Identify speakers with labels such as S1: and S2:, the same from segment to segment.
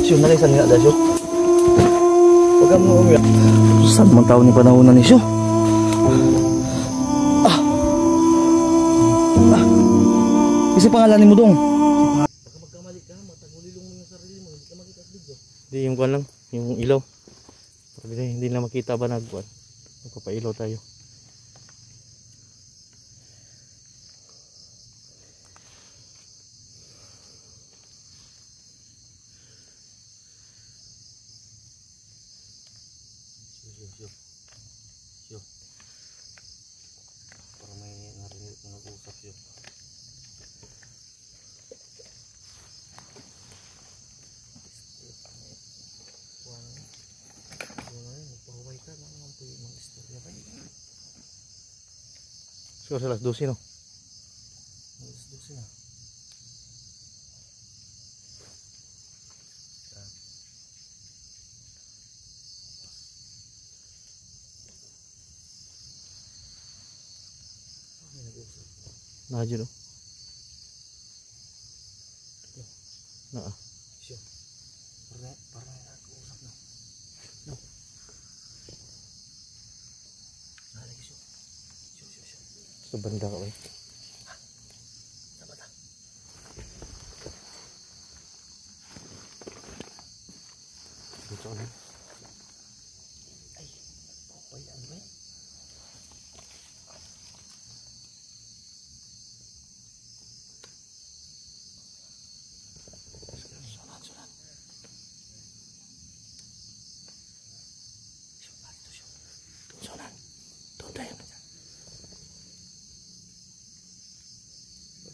S1: Siyo, nalisan nga da siyo. Huwag ka mo umiyak. Saan man tao ni panahon ni siyo? Kasi pangalanin mo dong. Baka magkamali ka, matagulilong mo yung sarili mo, hindi ka makita sa video. Hindi, yung kwan lang, yung ilaw. Hindi na makita ba nagkwan. Magpapailaw tayo. Siyo. Para may narinig na nag-uusap siyo. Magpahuway ka na naman po yung mga istorya ba? So, sa alas 12 no? Alas 12 na. Nakadyo no? Naa. Siya. Para nag-uusap na. No. Nalagi siya. Siya. Sa banda ka ba? Ha? Sa bata. Dito ka na. Ay, papayan ba?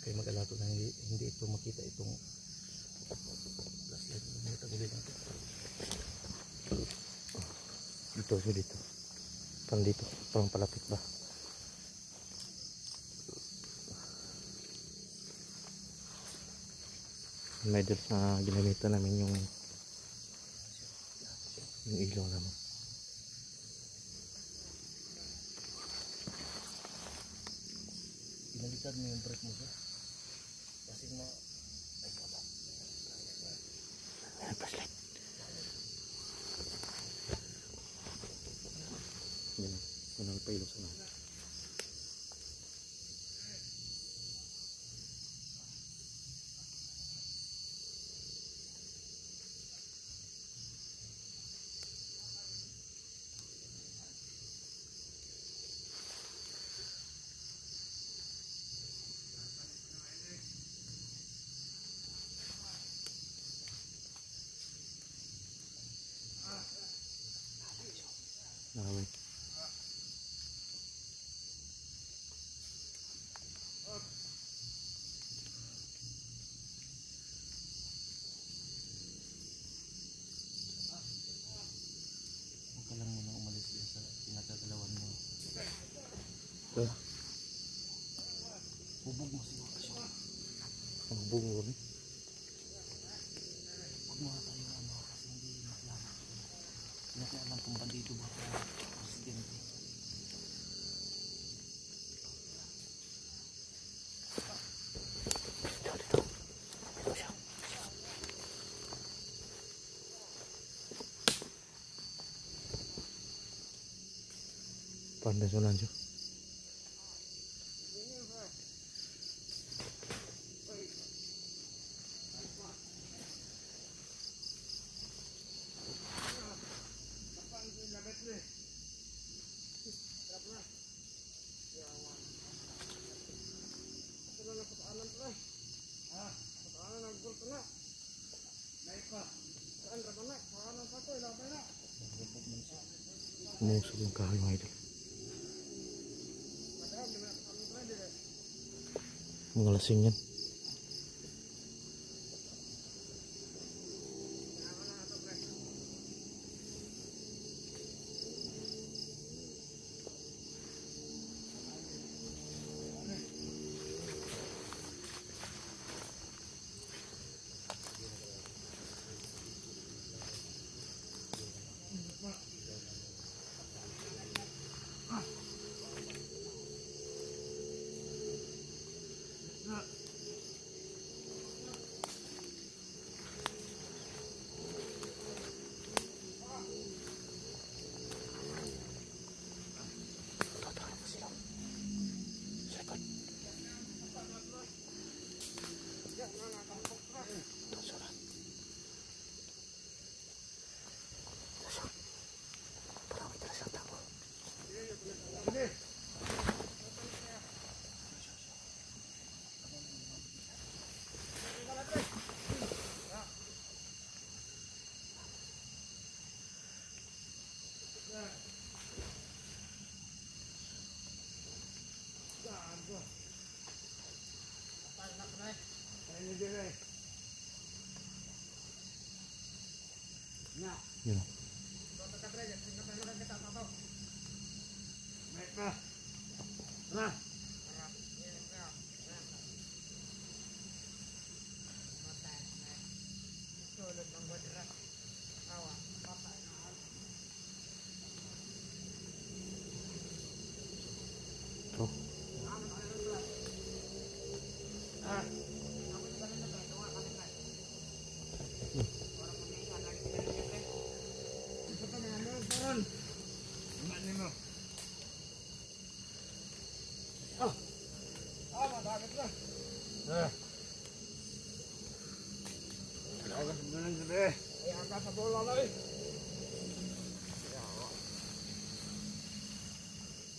S1: Okay, mag-alato na hindi ito makita itong flashlight na tagulin natin. Dito. Parang dito, parang palapit ba? Medyo na ginamitan namin yung ilaw naman. Pinalitan mo yung brake mo siya. Kasi na ay wala. Ayan, flashlight. Yan. Kung nagpailaw sa naman. Nakawin. Huwag ka lang muna umalis din sa pinagkagalawan mo. Ito. Bubog mo siya kasi. Bubog mo rin. Huwag mo nga tayo kasi hindi maklaman. Hindi natin alam kung bandido ba ito presidente. Dito siya. Pandai sunan siya. Musok yung kahoy mga idol. Mga lasing yan. Yun. Oh.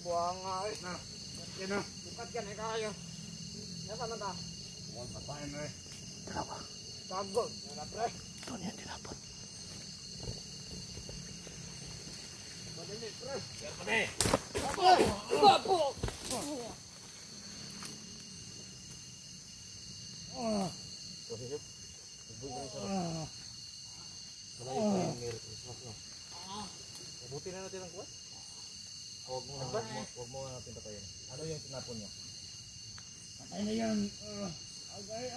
S2: Buang ay. Nah, yan na. Bukat yan ay kayo. Nasa na ta? Buang papain ay.
S1: Kenapa?
S2: Tagol. Yan na pre.
S1: Ito niya tinapon.
S2: Madali pre.
S1: Yan pa eh.
S2: Bapo!
S1: Buti na natin ang kuwan. Huwag mo natin patayin. Ano yung tinapon niya?
S2: Patay na yan. Okay,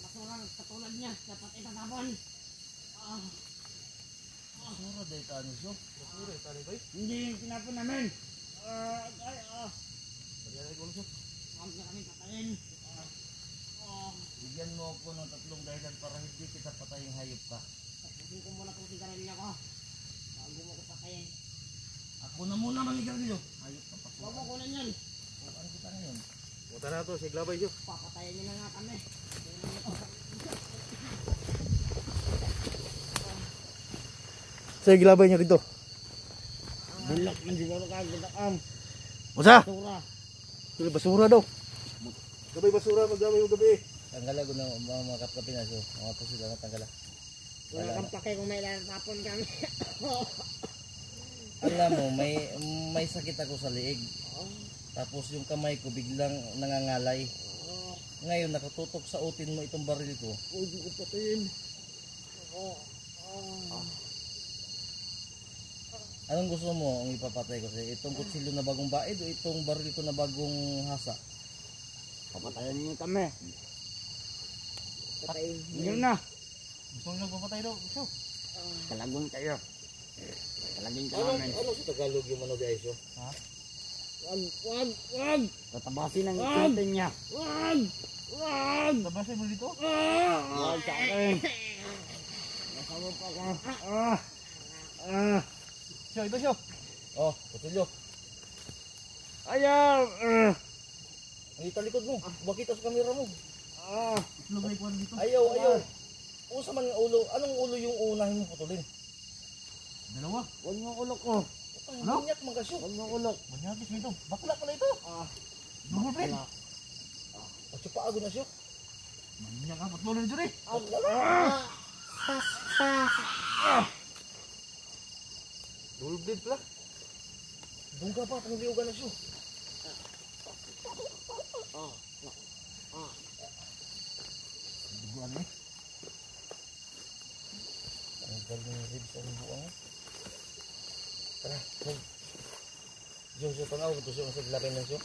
S2: masurang katulad niya. Dapat itatapon.
S1: Basura dahil tayo siya. Basura dahil tayo ba eh?
S2: Hindi yung tinapon namin. Okay,
S1: Nagyari ko siya.
S2: huwag na kami patayin.
S1: Bigyan mo ako ng 3 dahilan para hindi kita pataying hayop ka.
S2: Tapusin ko muna itong sigarilyo ko. Bago mo ko patayin.
S1: Ako na muna manigarilyo. Hayop ka pa.
S2: Huwag mo kunin yan.
S1: Ano kita ngayon? Punta na ito, siglabay siya.
S2: Papatayin niyo na nga kami.
S1: Siglabay niyo dito.
S2: Bulak man siguro ka. Gudaan.
S1: Musa!
S2: Basura.
S1: Tuloy basura daw. Gabay basura, maggabay yung gabi. Tanggala ko na mga kapkapi na so. Mga puso lang tanggala.
S2: Wala kang pakay kung may ilatapon kami.
S1: Alam mo, may sakit ako sa liig. Tapos yung kamay ko biglang nangangalay. Ngayon nakatutok sa utin mo itong baril ko.
S2: Huwag ko patayin.
S1: Anong gusto mo ang ipapatay ko sa'yo? Itong kutsilyo na bagong baid o itong baril ko na bagong hasa?
S2: Papatayin niyo kami. Patayin niyo na.
S1: Gusto mo nagpapatay daw? Gusto?
S2: Kalagon kayo. Kalagin ka namin.
S1: Ano sa Tagalog yung mano guys? Ha?
S2: Wag! Tatabasin ang itintin niya. Wag!
S1: Tabasin mo dito?
S2: Wag sa akin. Nasawag pa ka.
S1: Siyo, ito siyo. Oh, kutsilyo.
S2: Ayaw!
S1: Ang italikod mo. Bakit sa kamera mo?
S2: Lumay ko dito.
S1: Ayaw. Usa man nga ulo. Anong ulo yung unahin mo putulin? Dalawa.
S2: Huwag mo ulok ko.
S1: Ano? Manyak mga kasyo.
S2: Huwag mo ulok.
S1: Manyakis mo ito. Bakla pala ito. Double plate. At siya paago na siyo. Manyak ka. Patulin ito rin. Double blade pala. Bungga pa. Pangliugan na siyo. Duguan eh. Ang galing ribs ang buang. Tara, hug. Diyo tanaw ito siya sa glapay na siya.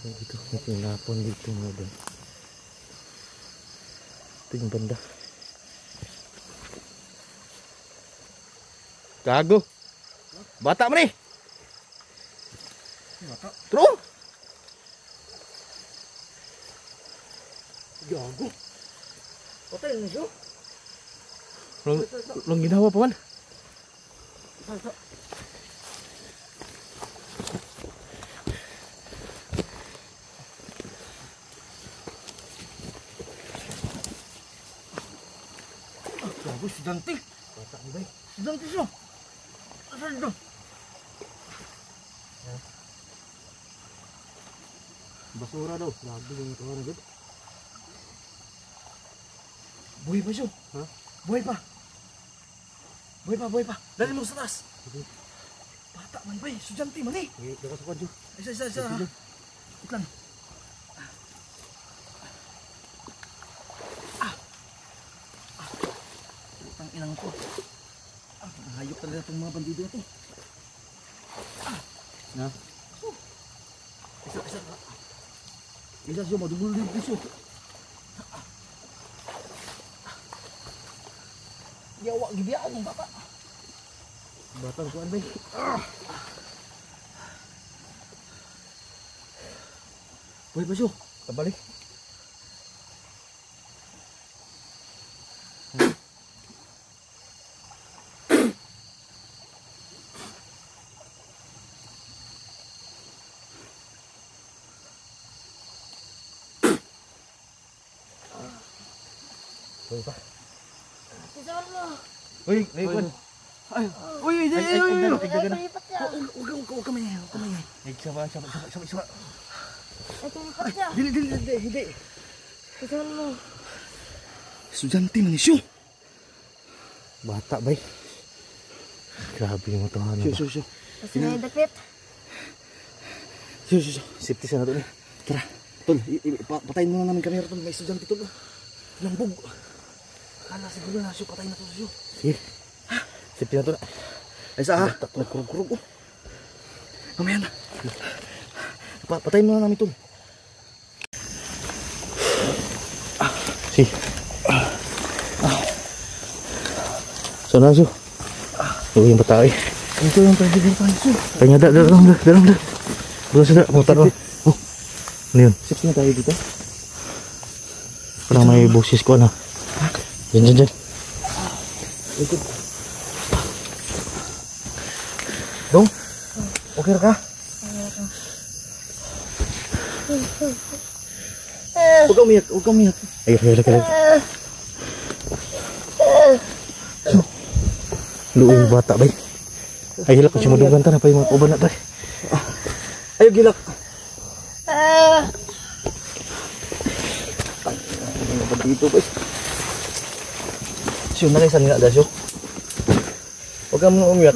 S1: Dito, may tinapon dito mo doon. Ito yung banda. Gago. Bata mo ni. Bata? True? Gago. Patay na siya. Long ginawa pa man. Gago, estudyante. Bata mo ba? Estudyante siya. Asan ito? Basura daw. Grabe yung ito na dito.
S2: Buhay pa siya.
S1: Ha?
S2: Buhay pa. Buhay pa. Dali mo sa taas. Bata man ba eh. Estudyante man eh.
S1: Dako sa kwadyo.
S2: Isa. Wait lang. Putang inang ko. Hayop talaga itong mga bandido na ito.
S1: Na?
S2: Isa siya, madubulog yung piso. Yawa, gibiyaan ng bata.
S1: Batang kuan bay.
S2: Buhay pa siya.
S1: Kabalik. Buhay pa. Uy, kuan.
S2: Ay, uy, huwag ka mayay.
S1: Sama.
S2: Dili. Estudyante man siya.
S1: Bata bay. Grabe yung tahanan.
S2: Siya.
S3: Kasi may dapit.
S2: Siya.
S1: Safety sana to ni.
S2: Tara, tol, patayin muna namin kamera tol. May estudyante tol. Lambog. Kala siguro na siya, patayin na to siya.
S1: Sige. Safety na to na.
S2: Ay sa ha? Nagkurug-kurug oh. Mamaya na. Patayin muna namin tol.
S1: Si. So na siya. Uy, yung bata eh.
S2: Ito yung president tayo siya.
S1: Kanya dalam. Doon sila, putar mo. Oh. Ano yun?
S2: Safety na tayo dito.
S1: Parang may boses ko na. Diyan.
S2: Dong, okay ka? Huwag ka umiyak.
S1: Ay. Luong bata bay. Ay hilak ko siya madugan ta na pa yung mga uban na tay.
S2: Ayaw gilak. Ano ba dito ba? Siyo, nakaisan nga da siyo. Huwag ka muna umiyak.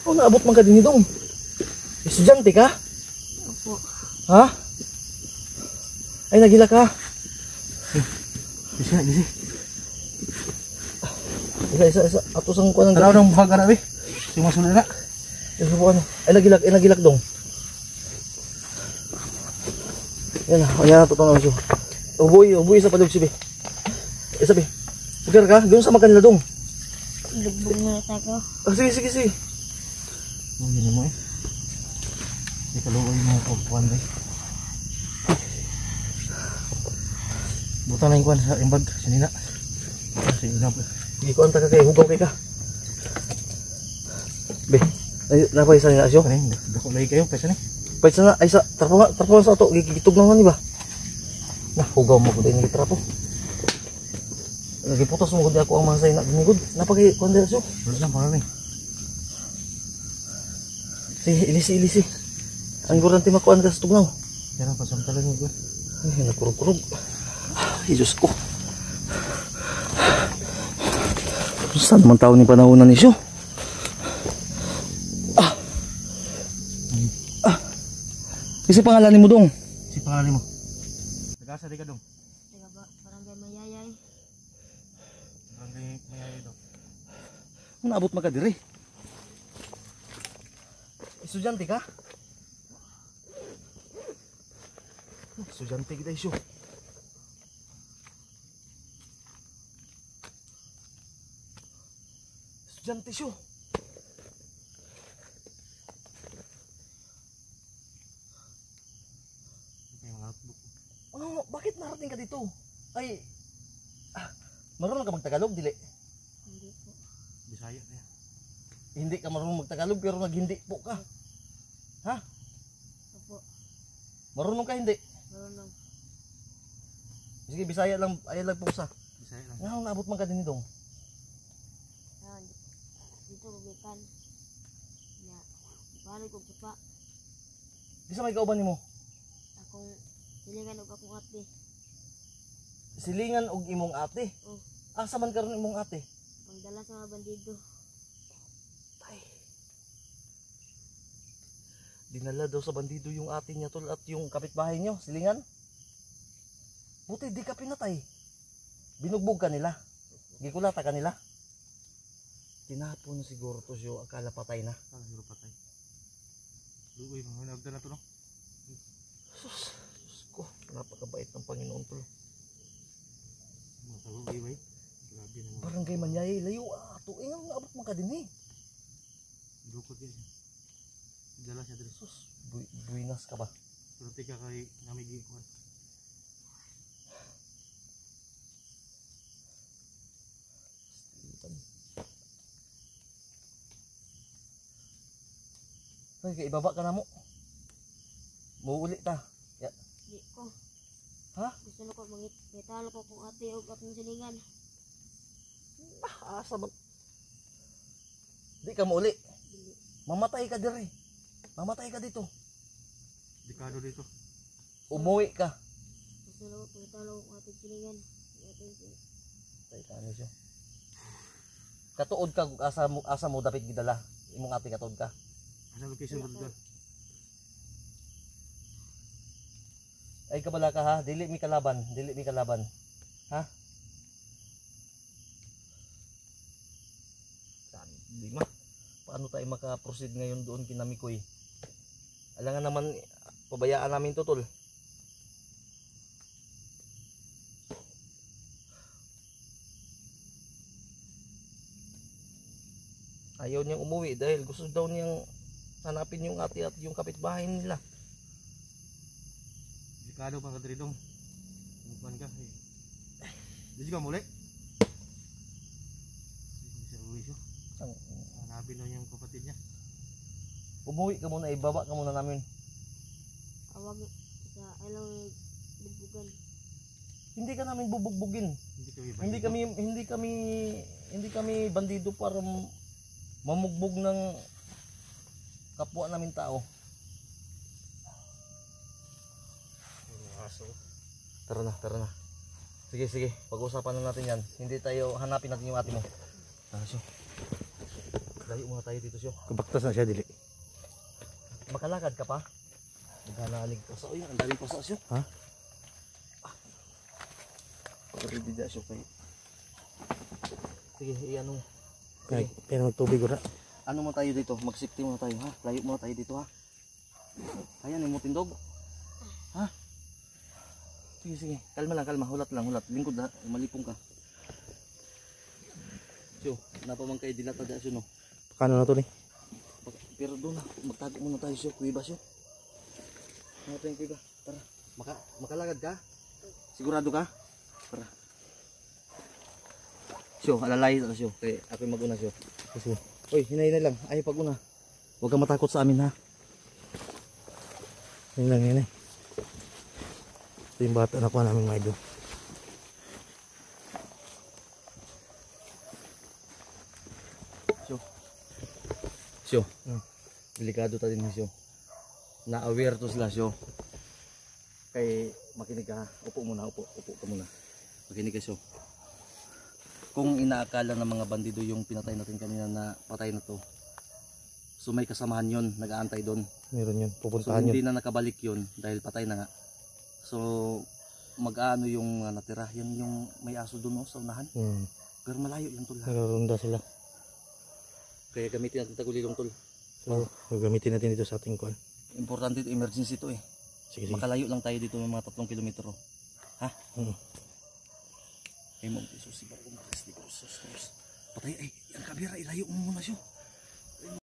S2: Oh, naabot man ka din dong. Estudyante ka?
S3: Opo.
S2: Ha? Ay, nagila ka.
S1: Gisi.
S2: Isa. Ato sang kuan ng
S1: Tanaw ng bag na bay. Sumasunod na.
S2: Isa po ano. Ay, nagilak dong. Yan na, tutong naman siya. Uboy sa padog siya, be. Isa, be. Pugar ka, doon sa makanila dong.
S3: Lugbog na ako.
S2: Sige.
S1: Hindi mo eh. Hindi ka luoy mo pagpuan bay. Buta na yung kuan sa imbag. Sanina. Sige na po.
S2: Hindi ko anta ka kay hugaw kay ka. Be, ay napay sa nila siyo.
S1: Ano yun? Dako lagi kayo. Pesa ni.
S2: Pait sa na ay sa trapo sa ato gigitog na ni ba. Nah, hugaw mo gud ni trapo. Lagi putos mo gud ako ang masay na ginigod. Napagay kuan dira siyo.
S1: Wala lang para ni.
S2: Sige, ilisi. Ang gurante makuan ka sa tugnaw.
S1: Pero pasamtalan mo gud.
S2: Ay, nakurog-kurog. Ay, Diyos ko. Saan naman tao ni panahonan ni siyo? Kasi pangalan mo dong.
S1: Si pangalan mo. Nagasa di ka dong.
S3: Taga ba, barangay Mayayay.
S1: Barangay Mayayay dong.
S2: Ano abot man ka diri? Estudyante ka? Estudyante kita isyo. Estudyante siyo. Oh, bakit narating ka dito? Ay, marunong ka magtagalog, dili?
S3: Hindi po.
S1: Bisaya niya.
S2: Hindi ka marunong magtagalog pero naghindi po ka. Ha?
S3: Opo.
S2: Marunong ka hindi?
S3: Marunong.
S2: Sige, Bisaya lang, ayaw lang po sa.
S1: Bisaya lang.
S2: Nga, naabot man ka din dong.
S3: Ah, di dito kubikan. Ya, paano kung pa
S2: Di sa may kauban nimo?
S3: akong silingan og akong ate.
S2: Silingan og imong ate.
S3: Oh,
S2: Asa man karon imong ate?
S3: pagdala sa mga bandido.
S2: Tay. Dinala daw sa bandido yung ate niya tol at yung kapitbahay niyo, silingan. Buti di ka pinatay. Binugbog ka nila. Gikulata ka nila. Tinapon siguro to siyo, akala patay na.
S1: Kala siguro patay. Uy, mga nagda na to, no?
S2: Sus, Diyos ko, napakabait ng Panginoon tol.
S1: Mga talugi, bay. Grabe na mga.
S2: Barangay Manyay, layo ato. Ingang naabot man ka din eh.
S1: Dukot yan. Dala siya dito.
S2: Sus, buinas ka ba?
S1: Pero tika kay namigi ko.
S2: Ay, kaya ibaba ka na mo. Muuli ta. Ya.
S3: Di ko.
S2: Ha?
S3: Gusto na ko mangitalo ko kung ate og akong silingan.
S2: Asa ba? Di ka muuli.
S3: Dili.
S2: Mamatay ka diri. Mamatay ka dito.
S1: Dekado dito.
S2: Umuwi ka.
S3: Gusto na ko mangitalo kung ate silingan.
S2: Tay ka ano siya. Katuod ka kung asa mo dapat gidala. Imong ate katuod ka.
S1: Ano location ba dito?
S2: Ay kabala ka ha. Dili mi kalaban. Dili mi kalaban. Ha? Di ma. Paano tayo maka-proceed ngayon doon kina Mikoy? Alangan naman pabayaan namin to tol. Ayaw niyang umuwi dahil gusto daw niyang hanapin yung ate at yung kapitbahay nila.
S1: Dekado pa ka diri dong. Mukan ka. Di ka muli. Di siya uwi siya. Hanapin daw yung kapatid niya.
S2: Umuwi ka muna, ibaba ka muna namin.
S3: Awag sa ilaw bubugan.
S2: Hindi ka namin bubugbugin.
S1: Hindi kami
S2: Hindi kami bandido para mamugbog ng kapwa namin tao.
S1: aso.
S2: Tara na. Sige, pag-usapan na natin yan. Hindi tayo, hanapin natin yung ate mo. Syo. Layo muna tayo dito, Syo.
S1: Kabaktas na siya dili.
S2: Makalakad ka pa? Maghanalig ka sa uy, ang daming pasa, Syo.
S1: Ha?
S2: Pagkabidi da, Syo. Sige, iyan mo.
S1: Pero magtubig ora.
S2: Ano mo tayo dito? Mag-safety muna tayo, ha? Layo muna tayo dito, ha? Ayan, yung tindog. Ha? Sige. Kalma. Hulat. Lingkod ha. Malipong ka. Syo, napamang kayo dilata da, Syo, no?
S1: Paano na to ni?
S2: Pero doon na, magtago muna tayo, Syo. Kuiba, Syo. Ano tayong kuiba? Tara. Makalagad ka? Sigurado ka? Tara. Syo, alalay na, Syo. Kaya ako yung mag-una, Syo.
S1: Kasi
S2: Uy, hinay lang. Ayaw pag-una. Huwag kang matakot sa amin, ha?
S1: yun lang. Ito yung bata na kuha namin mga idol.
S2: Syo. Delikado ta din, Syo. Na-aware to sila, Syo. Kay makinig ka, ha? Upo ka muna. Makinig ka, Syo. Kung inaakala ng mga bandido yung pinatay natin kanina na patay na to, so may kasamahan yon, nag-aantay doon.
S1: Meron yun.
S2: So
S1: Pupuntahan
S2: hindi
S1: yun.
S2: na nakabalik yun dahil patay na nga. So mag-aano yung natira, yan yung may aso doon, sa unahan. Pero malayo yan, tol.
S1: Nagkaroon sila.
S2: Kaya gamitin natin tagulilong, tol.
S1: So, gagamitin natin dito sa ating kuhan.
S2: Importante ito, emergency to eh.
S1: Sige.
S2: Makalayo lang tayo dito ng mga 3 kilometro. Ha? Ay mo, Jesus, si Barong Kristi, Jesus. Patay, ay, ang kabira, ilayo mo muna siya.